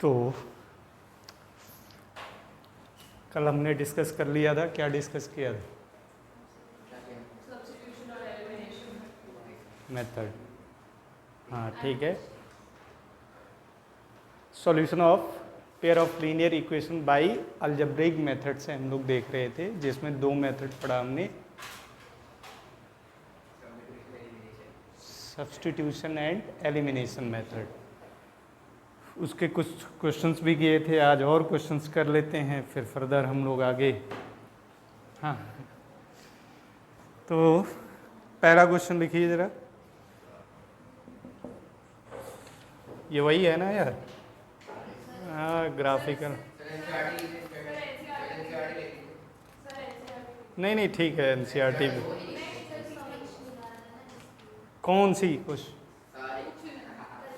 तो कल हमने डिस्कस कर लिया था, क्या डिस्कस किया था? मेथड। हाँ ठीक है। Solution of pair of linear equation by algebraic method से हम लोग देख रहे थे, जिसमें दो मेथड पढ़ा हमने, सब्स्टिट्यूशन एंड एलिमिनेशन मेथड। उसके कुछ क्वेश्चंस भी किए थे, आज और क्वेश्चंस कर लेते हैं, फिर फर्दर हम लोग आगे। हाँ तो पहला क्वेश्चन लिखिए ज़रा। ये वही है ना यार? हाँ ग्राफिकल। नहीं नहीं ठीक है, एनसीईआरटी में कौन सी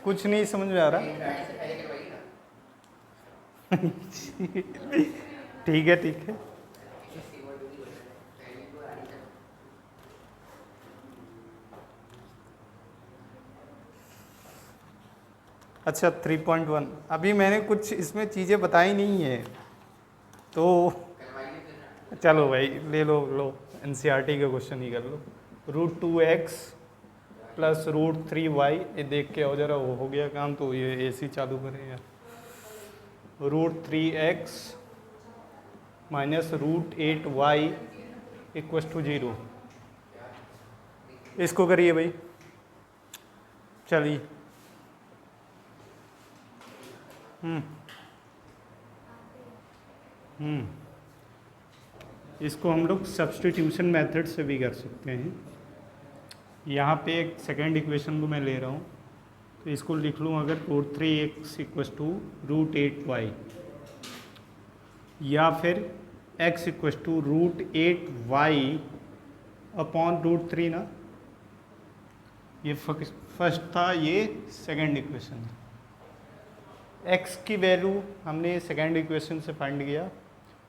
कुछ नहीं समझ में आ रहा। ठीक है ठीक है। अच्छा 3.1 अभी मैंने कुछ इसमें चीज़ें बताई नहीं है, तो चलो भाई ले लो एनसीईआरटी का क्वेश्चन ही कर लो। √2x प्लस √3y, ये देख के आओ जरा, वो हो गया काम तो ये एसी चालू करें यार। √3x minus √8y equals to 0। इसको करिए भाई, चलिए। इसको हम लोग सब्स्टिट्यूशन मेथड से भी कर सकते हैं। यहाँ पे एक सेकेंड इक्वेशन को मैं ले रहा हूँ, तो इसको लिख लूँ अगर √3x इक्वस टू √8y, या फिर x equals to √8y upon √3 ना, ये फर्स्ट था, ये सेकेंड इक्वेशन। x की वैल्यू हमने सेकेंड इक्वेशन से फाइंड किया,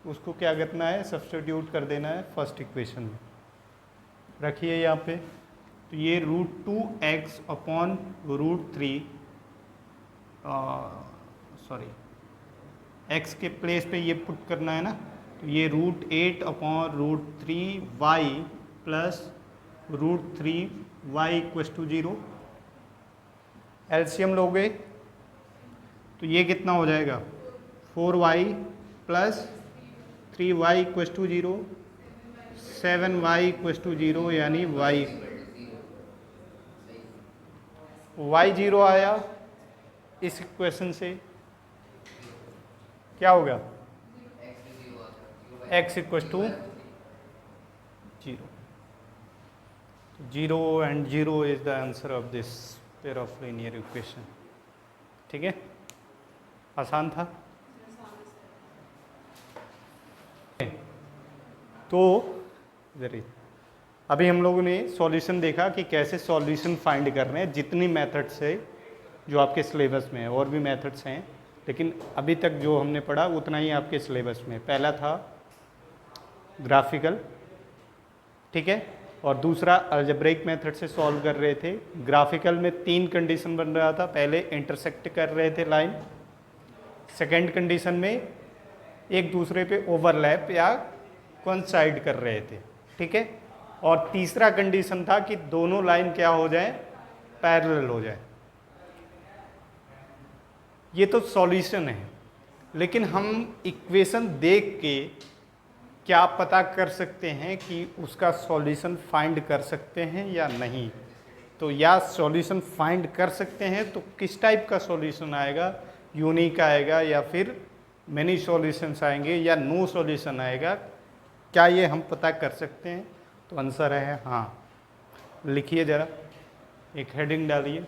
उसको क्या करना है, सब्स्टिट्यूट कर देना है फर्स्ट इक्वेशन में। रखिए यहाँ पे, तो ये √2x अपॉन √3, सॉरी x के प्लेस पे ये पुट करना है ना, तो ये √8 upon √3y plus √3y equals to 0। LCM लोगे तो ये कितना हो जाएगा, 4y plus 3y equals to 0, 7y equals to 0, यानी y 0 आया। इस इक्वेशन से क्या होगा, x equals to 0। 0 and 0 is the answer of this pair of linear equation. ठीक है, आसान था। तो जरिए अभी हम लोगों ने सॉल्यूशन देखा कि कैसे सॉल्यूशन फाइंड कर रहे हैं, जितनी मेथड्स है जो आपके सिलेबस में है, और भी मेथड्स हैं, लेकिन अभी तक जो हमने पढ़ा उतना ही आपके सिलेबस में। पहला था ग्राफिकल, ठीक है, और दूसरा अलजेब्रिक मेथड से सॉल्व कर रहे थे। ग्राफिकल में 3 कंडीशन बन रहा था, पहले इंटरसेक्ट कर रहे थे लाइन, सेकेंड कंडीशन में एक दूसरे पे ओवरलैप या कोइंसाइड कर रहे थे, ठीक है, और तीसरा कंडीशन था कि दोनों लाइन क्या हो जाए, पैरेलल हो जाए। ये तो सॉल्यूशन है, लेकिन हम इक्वेशन देख के क्या पता कर सकते हैं कि उसका सॉल्यूशन फाइंड कर सकते हैं या नहीं। तो या सॉल्यूशन फाइंड कर सकते हैं तो किस टाइप का सॉल्यूशन आएगा, यूनिक आएगा या फिर मेनी सॉल्यूशंस आएंगे या नो सॉल्यूशन आएगा, क्या ये हम पता कर सकते हैं? तो आंसर है हाँ। लिखिए ज़रा, एक हेडिंग डालिए,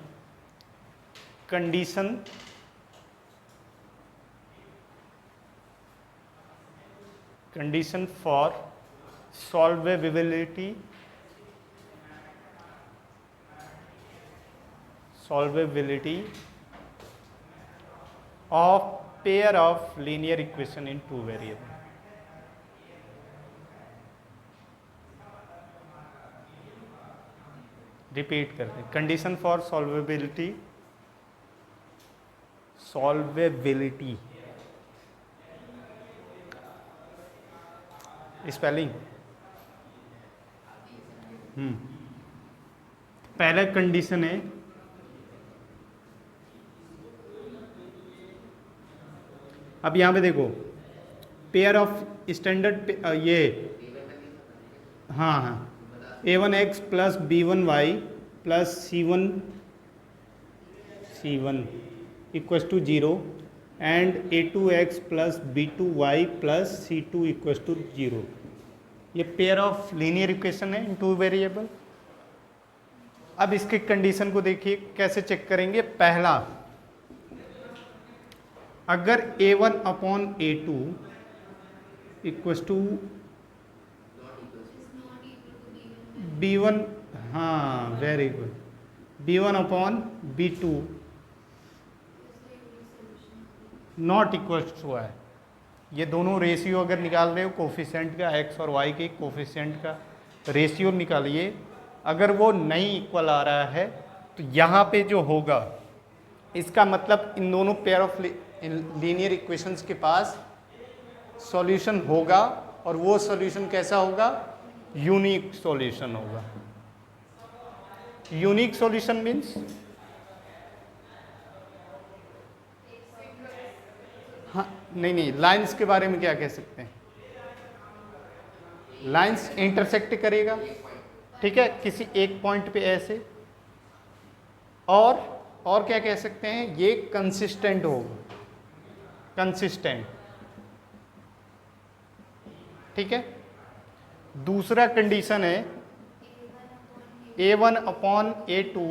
condition for solvability of pair of linear equation in two variable। Repeat करते, कंडीशन फॉर सॉल्वेबिलिटी, स्पेलिंग। पहला कंडीशन है अब यहाँ पे देखो पेयर ऑफ स्टैंडर्ड ये हाँ a1x plus b1y plus c1 equals to 0 and a2x plus b2y plus c2 equals to 0। ये पेयर ऑफ लीनियर इक्वेशन है इन टू वेरिएबल। अब इसके कंडीशन को देखिए कैसे चेक करेंगे। पहला, अगर a1 upon a2 equals to b1, हाँ very good, b1 upon b2 not equal to है। ये दोनों रेशियो अगर निकाल रहे हो कोफिशिएंट का, x और y के कोफिशिएंट का रेशियो निकालिए, अगर वो नहीं इक्वल आ रहा है तो यहाँ पे जो होगा इसका मतलब इन दोनों पेयर ऑफ लीनियर इक्वेशंस के पास सॉल्यूशन होगा, और वो सॉल्यूशन कैसा होगा? यूनिक सॉल्यूशन होगा। यूनिक सॉल्यूशन मीन्स हाँ नहीं लाइंस के बारे में क्या कह सकते हैं? लाइंस इंटरसेक्ट करेगा, ठीक है, किसी एक पॉइंट पे ऐसे, और क्या कह सकते हैं? ये कंसिस्टेंट होगा, कंसिस्टेंट, ठीक है। दूसरा कंडीशन है a1 upon a2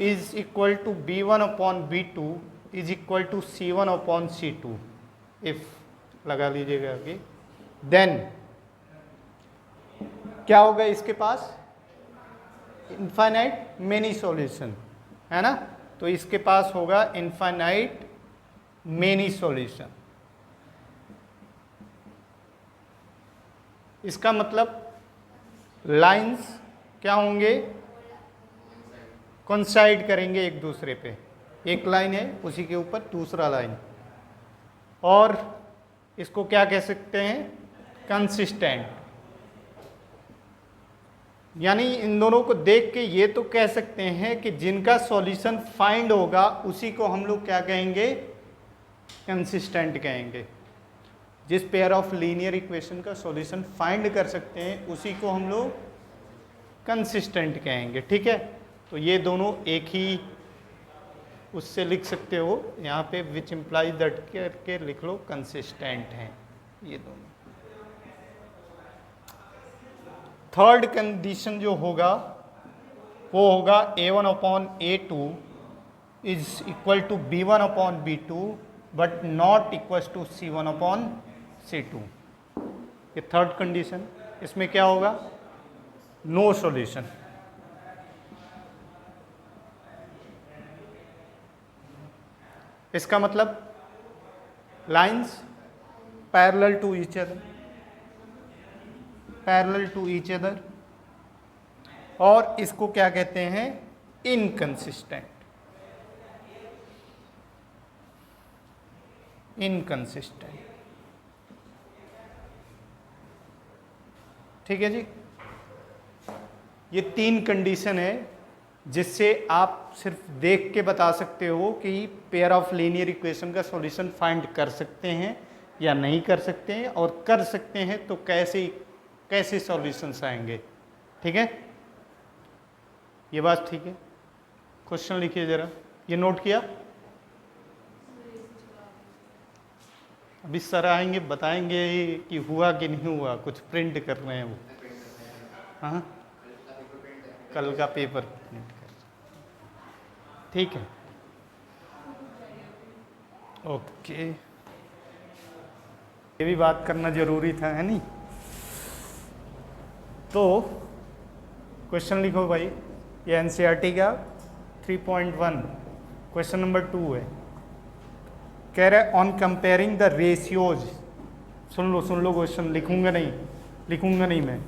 is equal to b1 upon b2 is equal to c1 upon c2। If लगा लीजिएगा आगे, देन क्या होगा? इसके पास इनफाइनाइट मेनी सॉल्यूशन है ना, तो इसके पास होगा इनफाइनाइट मेनी सॉल्यूशन। इसका मतलब लाइंस क्या होंगे? कोइंसाइड करेंगे एक दूसरे पे। एक लाइन है उसी के ऊपर दूसरा लाइन, और इसको क्या कह सकते हैं? कंसिस्टेंट। यानी इन दोनों को देख के ये तो कह सकते हैं कि जिनका सॉल्यूशन फाइंड होगा उसी को हम लोग क्या कहेंगे? कंसिस्टेंट कहेंगे। जिस पेयर ऑफ लीनियर इक्वेशन का सॉल्यूशन फाइंड कर सकते हैं उसी को हम लोग कंसिस्टेंट कहेंगे, ठीक है। तो ये दोनों एक ही उससे लिख सकते हो, यहाँ पे विच इम्प्लाई दैट करके लिख लो, कंसिस्टेंट हैं ये दोनों। थर्ड कंडीशन जो होगा वो होगा a1 upon a2 is equal to b1 upon b2 but not equal to c1 upon c2। ये थर्ड कंडीशन। इसमें क्या होगा? No solution. इसका मतलब lines parallel to each other, parallel to each other, और इसको क्या कहते हैं? इनकंसिस्टेंट, इनकंसिस्टेंट, ठीक है जी। ये तीन कंडीशन है जिससे आप सिर्फ देख के बता सकते हो कि पेयर ऑफ लीनियर इक्वेशन का सॉल्यूशन फाइंड कर सकते हैं या नहीं कर सकते हैं, और कर सकते हैं तो कैसे सॉल्यूशंस आएंगे, ठीक है। ये बात ठीक है। क्वेश्चन लिखिए जरा, ये नोट किया? अभी सर आएंगे बताएंगे कि हुआ कि नहीं हुआ, कुछ प्रिंट कर रहे हैं वो। हाँ, कल का पेपर प्रिंट कर, ठीक है, ओके। ये भी बात करना जरूरी था, है नहीं? तो क्वेश्चन लिखो भाई। ये एनसीईआरटी का 3.1 क्वेश्चन नंबर 2 है। कह रहा है ऑन कंपेयरिंग द रेशियोज, सुन लो क्वेश्चन, लिखूंगा नहीं मैं,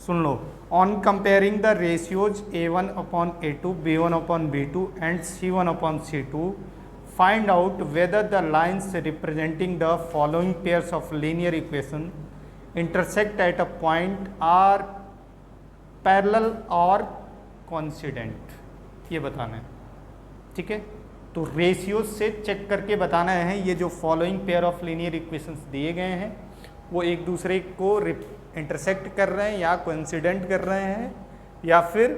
सुन लो। On comparing the ratios a1 upon a2 b1 upon b2 and c1 upon c2 find out whether the lines representing the following pairs of linear equation intersect at a point are parallel or coincident, ये बताना है। ठीक है, तो ratio से check करके बताना है ये जो following pair of linear equations दिए गए हैं वो एक दूसरे को इंटरसेक्ट कर रहे हैं या कोइंसिडेंट कर रहे हैं या फिर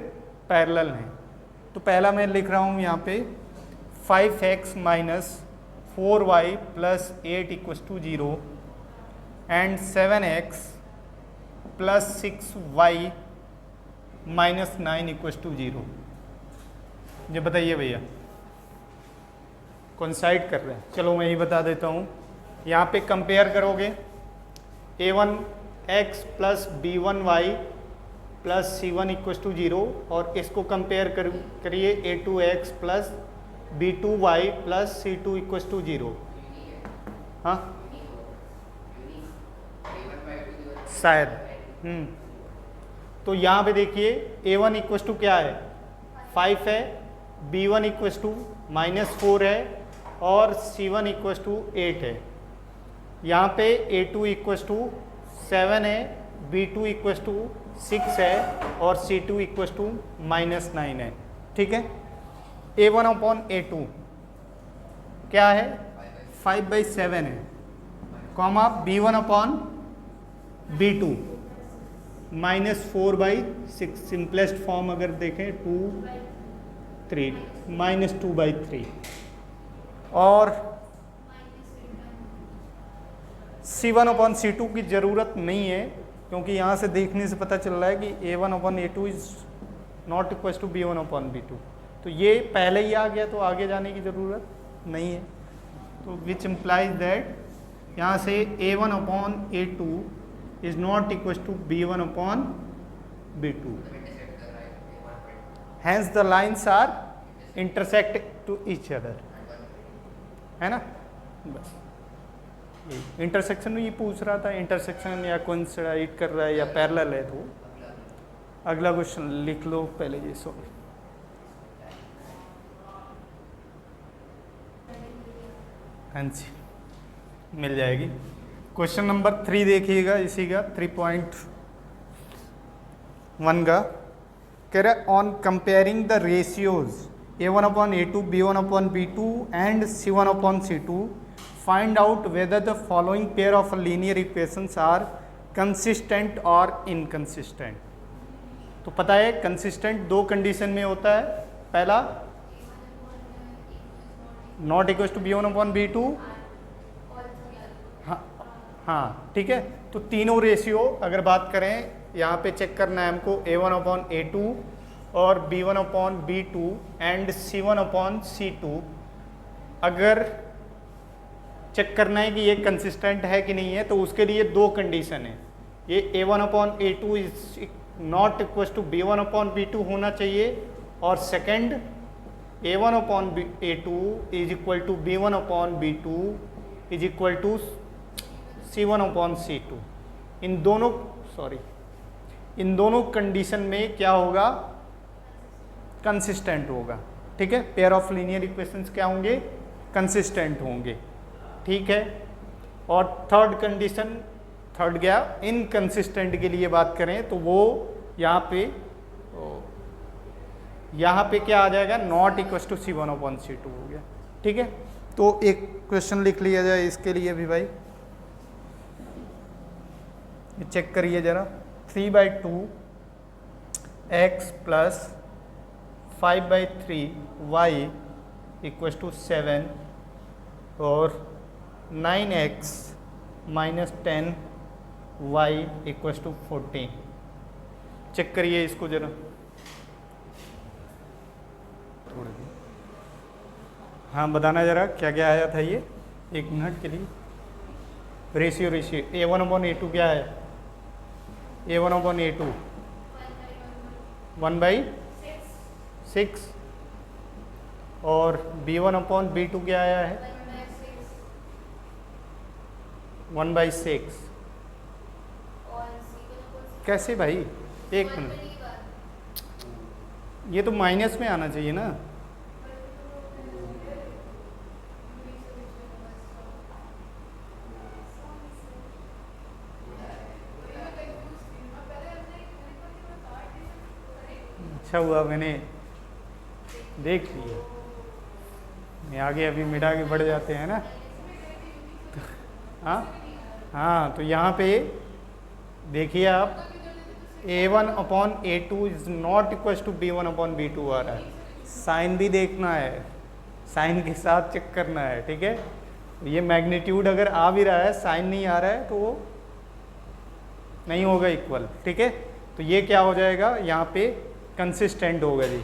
पैरेलल हैं। तो पहला मैं लिख रहा हूँ यहाँ पे 5x minus 4y plus 8 equals to 0 and 7x plus 6y minus 9 equals to 0। ये बताइए भैया, कोइंसाइड कर रहे हैं? चलो मैं ही बता देता हूँ। यहाँ पे कंपेयर करोगे a1x plus b1y plus c1 equals to 0 और इसको कंपेयर करिए a2x plus b2y plus c2 equals to 0। हाँ शायद। तो यहाँ पे देखिए a1 इक्वस टू क्या है 5 है, b1 इक्वस टू -4 है और c1 इक्वस टू 8 है। यहाँ पे a2 इक्वस टू 7 है, b2 इक्वस टू 6 है और c2 इक्वस टू -9 है। ठीक है, a1 अपॉन a2 क्या है 5/7 है, comma b1 upon b2 -4/6, simplest form अगर देखें 2 3 -2/3 और c1 अपॉन c2 की ज़रूरत नहीं है क्योंकि यहाँ से देखने से पता चल रहा है कि a1 upon a2 is not equal to b1 upon b2। तो ये पहले ही आ गया तो आगे जाने की ज़रूरत नहीं है। तो विच इम्प्लाइज दैट यहाँ से a1 upon a2 is not equal to b1 upon b2, hence the lines are intersect to each other, है ना। बस इंटरसेक्शन में ये पूछ रहा था, इंटरसेक्शन या कोइंसाइड कर रहा है या पैरेलल है। तो अगला क्वेश्चन लिख लो पहले ये। सॉरी, हाँ जी मिल जाएगी। क्वेश्चन नंबर 3 देखिएगा, इसी का 3.1 का कह रहा है on comparing the ratios a1 upon a2 b1 upon b2 and c1 upon c2 find out whether the following pair of linear equations are consistent और इनकंसिस्टेंट। तो पता है कंसिस्टेंट दो कंडीशन में होता है, पहला not equal to b1 upon b2। हाँ ठीक है, तो तीनों रेशियो अगर बात करें यहाँ पे चेक करना है हमको a1 अपॉन a2 और b1 upon b2 and c1 upon c2। अगर चेक करना है कि ये कंसिस्टेंट है कि नहीं है तो उसके लिए दो कंडीशन है। ये a1 upon a2 is not equal to b1 upon b2 होना चाहिए और second a1 upon a2 is equal to b1 upon b2 is equal to c1 upon c2। इन दोनों कंडीशन में क्या होगा, कंसिस्टेंट होगा। ठीक है, पेयर ऑफ लीनियर इक्वेशंस क्या होंगे, कंसिस्टेंट होंगे। ठीक है, और थर्ड कंडीशन, थर्ड गया इनकंसिस्टेंट के लिए बात करें तो वो यहाँ पे क्या आ जाएगा, not equal to c1 upon c2 हो गया। ठीक है, तो एक क्वेश्चन लिख लिया जाए इसके लिए भी भाई, चेक करिए जरा। 3/2 x plus 5/3 y equal to 7 और 9x minus 10 y equal to 14। Check करिए इसको जरा थोड़ी। हाँ बताना जरा क्या क्या आया था ये, एक मिनट के लिए। रेशियो a1 अपॉन a2 क्या है, a1 अपॉन a2 1/6 और b1 अपॉन b2 क्या आया है 1/6। कैसे भाई, एक मिनट, ये तो माइनस में आना चाहिए ना। अच्छा हुआ मैंने देख लिया, मैं आगे अभी मिटा के बढ़ जाते हैं ना। हाँ हाँ, तो यहाँ पे देखिए आप A1/A2 is not equal to B1/B2 आ रहा है। साइन भी देखना है, साइन के साथ चेक करना है, ठीक है। ये मैग्नीट्यूड अगर आ भी रहा है, साइन नहीं आ रहा है, तो वो नहीं होगा इक्वल, ठीक है। तो ये क्या हो जाएगा, यहाँ पे कंसिस्टेंट होगा जी।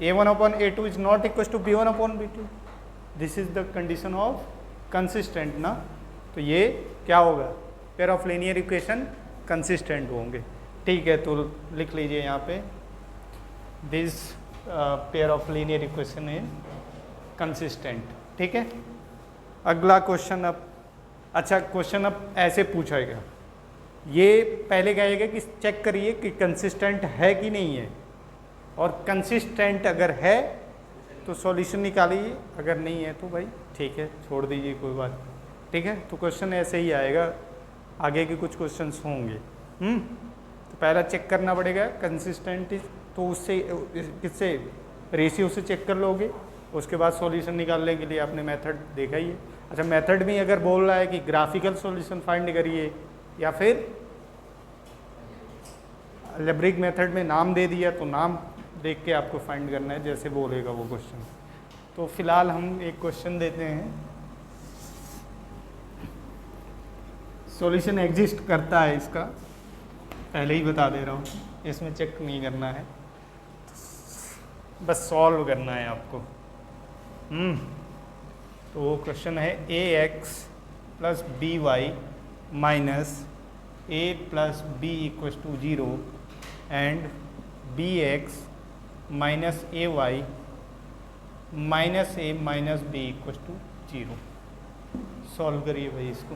A1/A2 is not equal to B1/B2, this is the condition of consistent ना। तो ये क्या होगा, pair of linear equation consistent होंगे, ठीक है। तो लिख लीजिए यहाँ पे, this pair of linear equation is consistent, ठीक है। अगला क्वेश्चन अब, अच्छा क्वेश्चन अब ऐसे पूछेगा, ये पहले कहेगा कि चेक करिए कि कंसिस्टेंट है कि नहीं है, और कंसिस्टेंट अगर है तो सॉल्यूशन निकालिए, अगर नहीं है तो भाई ठीक है छोड़ दीजिए, कोई बात, ठीक है। तो क्वेश्चन ऐसे ही आएगा, आगे के कुछ क्वेश्चंस होंगे। तो पहला चेक करना पड़ेगा कंसिस्टेंट, तो उससे किससे, रेशियो से चेक कर लोगे, उसके बाद सॉल्यूशन निकालने के लिए आपने मेथड देखा ही है। अच्छा, मेथड में अगर बोल रहा है कि ग्राफिकल सॉल्यूशन फाइंड करिए, या फिर अलजेब्रिक मेथड में नाम दे दिया, तो नाम देख के आपको फाइंड करना है, जैसे बोलेगा वो क्वेश्चन। तो फिलहाल हम एक क्वेश्चन देते हैं, सॉल्यूशन एग्जिस्ट करता है इसका, पहले ही बता दे रहा हूँ, इसमें चेक नहीं करना है, बस सॉल्व करना है आपको। तो क्वेश्चन है ax + by - a + b = 0 and bx - ay - a - b = 0। Solve करिए भाई इसको।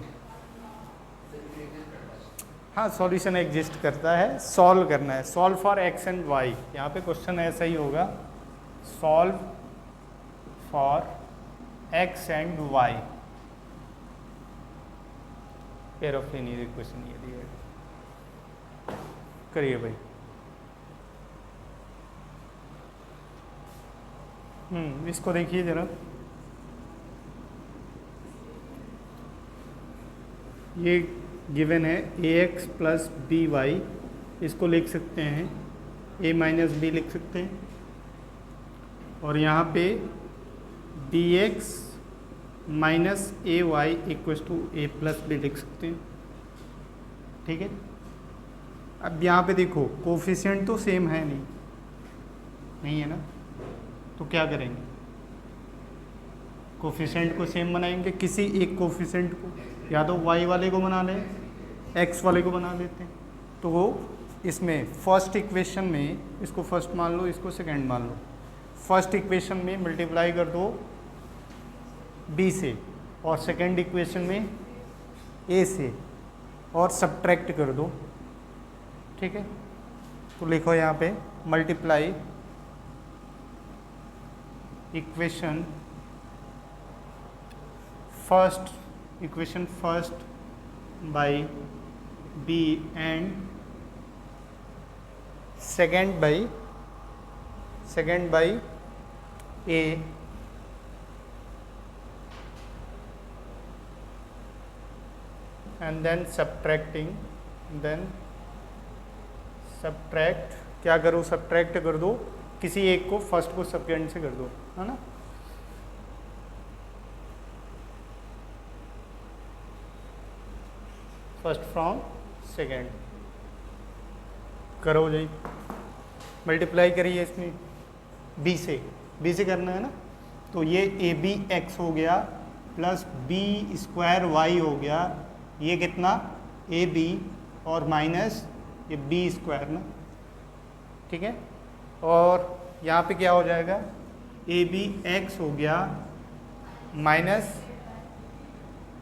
हाँ, सॉल्यूशन एग्जिस्ट करता है, सॉल्व करना है, solve for x and y। यहाँ पे क्वेश्चन ऐसा ही होगा, solve for x and y, pair of linear equation ये दिया, करिए भाई। इसको देखिए जरा, ये गिवन है ax + by, इसको लिख सकते हैं a - b लिख सकते हैं, और यहाँ पे bx - ay = a + b लिख सकते हैं, ठीक है। अब यहाँ पे देखो कोफिशिएंट तो सेम है नहीं है ना, तो क्या करेंगे, कोफिशिएंट को सेम बनाएंगे, किसी एक कोफिशिएंट को, या तो y वाले को बना लें, x वाले को बना लेते हैं। तो वो इसमें फर्स्ट इक्वेशन में इसको फर्स्ट मान लो, इसको सेकंड मान लो। फर्स्ट इक्वेशन में मल्टीप्लाई कर दो b से, और सेकंड इक्वेशन में a से, और सब्ट्रैक्ट कर दो, ठीक है। तो लिखो यहाँ पे multiply equation first by b and second by a and then subtract क्या करो, सब्ट्रैक्ट कर दो किसी एक को, फर्स्ट को सेकंड से कर दो, है ना। फर्स्ट फ्रॉम सेकंड करो जी, मल्टीप्लाई करिए इसमें b से करना है ना। तो ये AB x हो गया प्लस B² y हो गया, ये कितना AB और माइनस ये B² ना, ठीक है। और यहाँ पे क्या हो जाएगा, AB x हो गया माइनस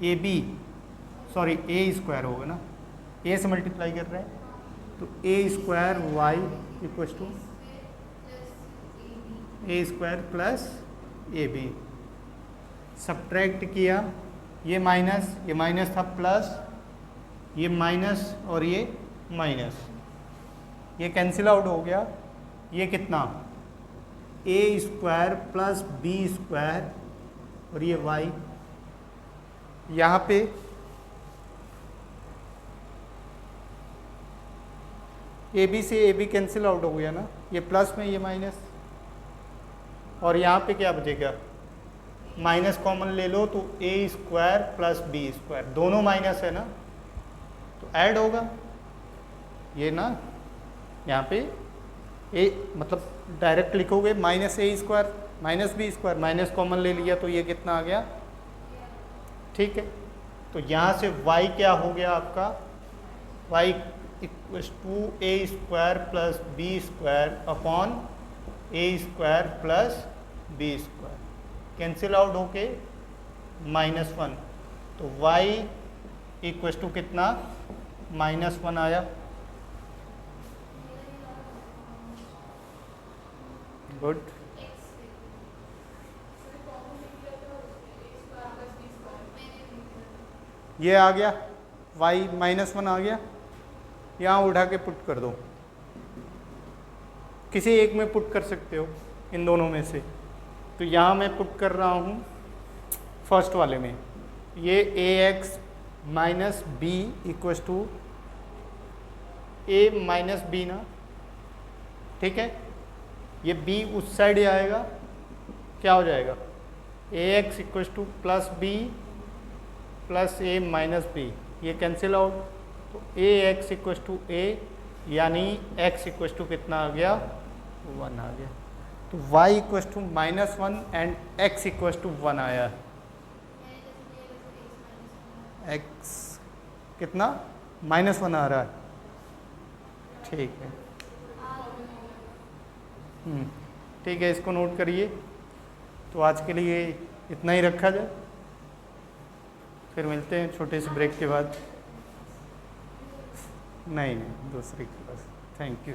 A² होगा ना, A से मल्टीप्लाई कर रहे हैं, तो A² y equal to A² plus AB। Subtract किया, ये माइनस था प्लस, ये माइनस और ये माइनस, ये कैंसिल आउट हो गया, ये कितना ए स्क्वायर प्लस बी स्क्वायर और ये वाई, यहाँ पे ए बी से ए बी कैंसिल आउट हो गया ना, ये प्लस में ये माइनस, और यहाँ पे क्या बचेगा, माइनस कॉमन ले लो तो ए स्क्वायर प्लस बी स्क्वायर, दोनों माइनस है ना तो ऐड होगा ये ना, यहाँ पे ए मतलब डायरेक्ट लिखोगे minus A square minus B square, minus common ले लिया तो ये कितना आ गया, ठीक है। तो यहाँ से y क्या हो गया आपका, y equals to A square plus B square upon A square plus B square, cancel out होके -1, तो y इक्वल्स टू कितना -1 आया। गुड, ये आ गया y -1 आ गया, यहाँ उठा के पुट कर दो, किसी एक में पुट कर सकते हो इन दोनों में से, तो यहाँ मैं पुट कर रहा हूँ फर्स्ट वाले में, ये ax minus B equals to A minus B ना, ठीक है, ये b उस साइड ही आएगा, क्या हो जाएगा ax equals to plus B plus A minus B, ये कैंसिल आउट, तो A X equals to A यानी x इक्वल्स टू कितना आ गया 1 आ गया, तो y equals to -1 and x equals to 1 आया, x कितना -1 आ रहा है, ठीक है, ठीक है, इसको नोट करिए। तो आज के लिए इतना ही रखा जाए, फिर मिलते हैं छोटे से ब्रेक के बाद, नहीं दूसरे के पास, थैंक यू।